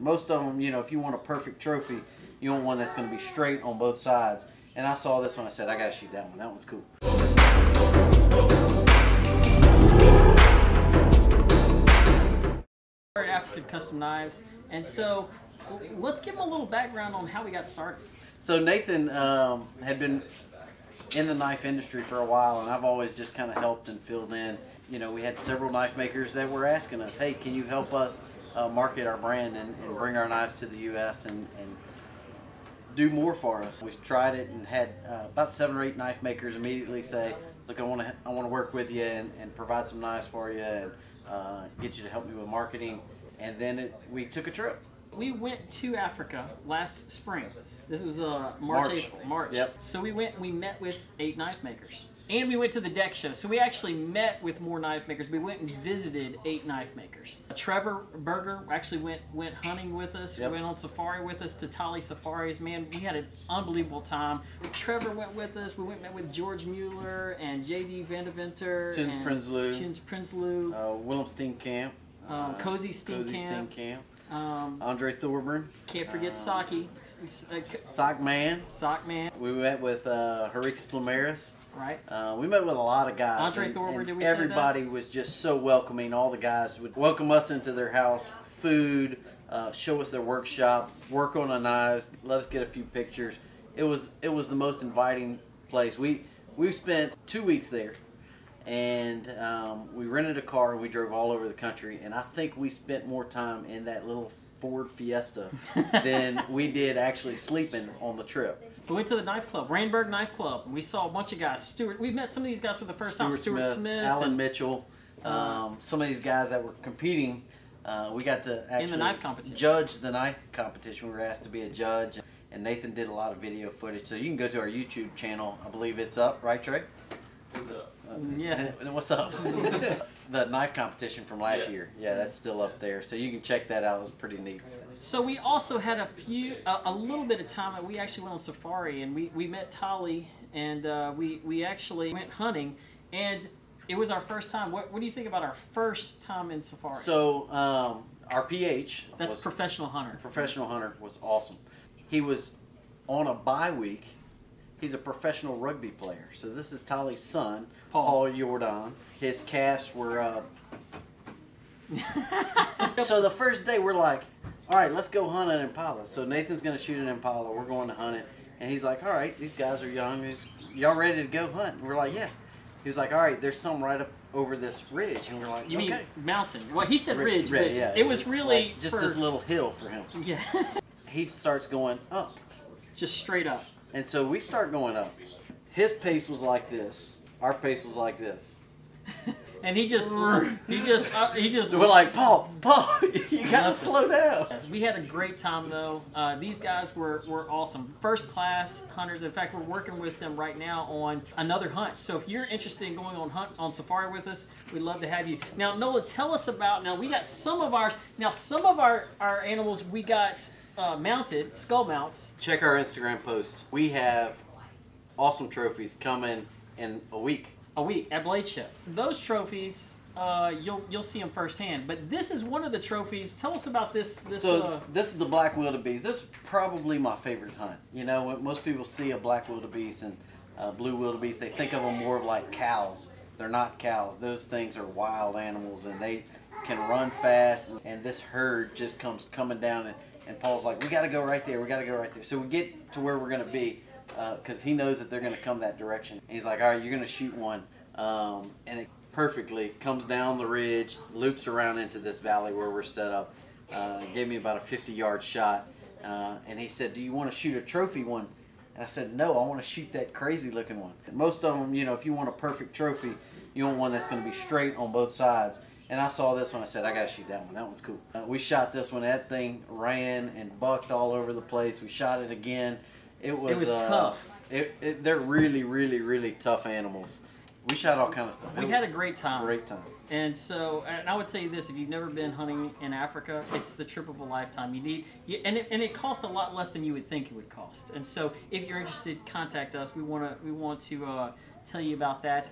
Most of them, you know, if you want a perfect trophy, you want one that's going to be straight on both sides. And I saw this one, I said, I got to shoot that one. That one's cool. African custom knives, and so let's give them a little background on how we got started. So Nathan had been in the knife industry for a while, and I've always just kind of helped and filled in. You know, we had several knife makers that were asking us, hey, can you help us market our brand and bring our knives to the U.S. and do more for us. We tried it and had about 7 or 8 knife makers immediately say, look, I want to work with you and provide some knives for you and get you to help me with marketing. And then we took a trip. We went to Africa last spring. This was March. Yep. So we went and we met with 8 knife makers. And we went to the deck show. So we actually met with more knife makers. We went and visited 8 knife makers. Trevor Berger actually went hunting with us. Yep. Went on safari with us to Tali Safaris. Man, we had an unbelievable time. Trevor went with us. We went and met with George Mueller and J.D. Vandeventer. Chins Prinsloo. Willem Steenkamp. Cozy Steenkamp. Andre Thorburn. Can't forget Saki. Sock Man. We met with Henriques Plamaris. Right. We met with a lot of guys. Andre Thorburn, did we everybody say that? was just so welcoming. All the guys would welcome us into their house, food, show us their workshop, work on the knives, let us get a few pictures. It was the most inviting place. We spent 2 weeks there, and we rented a car and we drove all over the country. And I think we spent more time in that little Ford Fiesta than we did actually sleeping on the trip. We went to the knife club, Rainburg Knife Club, and we saw a bunch of guys. We met some of these guys for the first time. Stuart Smith, Alan Mitchell, some of these guys that were competing. We got to actually in the knife competition. Judge the knife competition. We were asked to be a judge, and Nathan did a lot of video footage. So you can go to our YouTube channel. I believe it's up, right, Trey? What's up? Yeah. What's up? The knife competition from last year. Yeah, that's still up there. So you can check that out. It was pretty neat. So we also had a little bit of time. We actually went on safari, and we met Tali, and we actually went hunting, and it was our first time. What do you think about our first time in safari? So our PH, that's professional hunter. Professional hunter was awesome. He was on a bye week. He's a professional rugby player. So this is Tali's son, Paul Jordan. His calves were. So the first day we're like, all right, let's go hunt an impala. So Nathan's going to shoot an impala. We're going to hunt it. And he's like, all right, these guys are young. Y'all ready to go hunt? And we're like, yeah. He was like, all right, there's some right up over this ridge. And we're like, you okay. mean mountain? Well, he said ridge, but yeah, it was really like just this little hill for him. Yeah. He starts going up. Just straight up. And so we start going up. His pace was like this. Our pace was like this. And he just. We're like, Paul, you gotta slow down. We had a great time though. These guys were awesome. First class hunters. In fact, we're working with them right now on another hunt. So if you're interested in going on safari with us, we'd love to have you. Now, Nola, tell us about. Now we got some of ours. Now some of our animals we got mounted, skull mounts. Check our Instagram posts. We have awesome trophies coming in a week. At Blade Show. Those trophies, you'll see them firsthand. But this is one of the trophies. Tell us about this. This is the black wildebeest. This is probably my favorite hunt. You know, when most people see a black wildebeest and blue wildebeest, they think of them more of like cows. They're not cows. Those things are wild animals, and they can run fast. And this herd just comes coming down, and Paul's like, we got to go right there. We got to go right there. So we get to where we're going to be. Because he knows that they're going to come that direction. And he's like, all right, you're going to shoot one. And it perfectly comes down the ridge, loops around into this valley where we're set up. Gave me about a 50-yard shot. And he said, do you want to shoot a trophy one? And I said, no, I want to shoot that crazy looking one. Most of them, you know, if you want a perfect trophy, you want one that's going to be straight on both sides. And I saw this one, I said, I got to shoot that one. That one's cool. We shot this one. That thing ran and bucked all over the place. We shot it again. It was tough. They're really, really, really tough animals. We shot all kind of stuff. We had a great time. Great time. And so, and I would tell you this: if you've never been hunting in Africa, it's the trip of a lifetime. And it costs a lot less than you would think it would cost. And so, if you're interested, contact us. We want to tell you about that.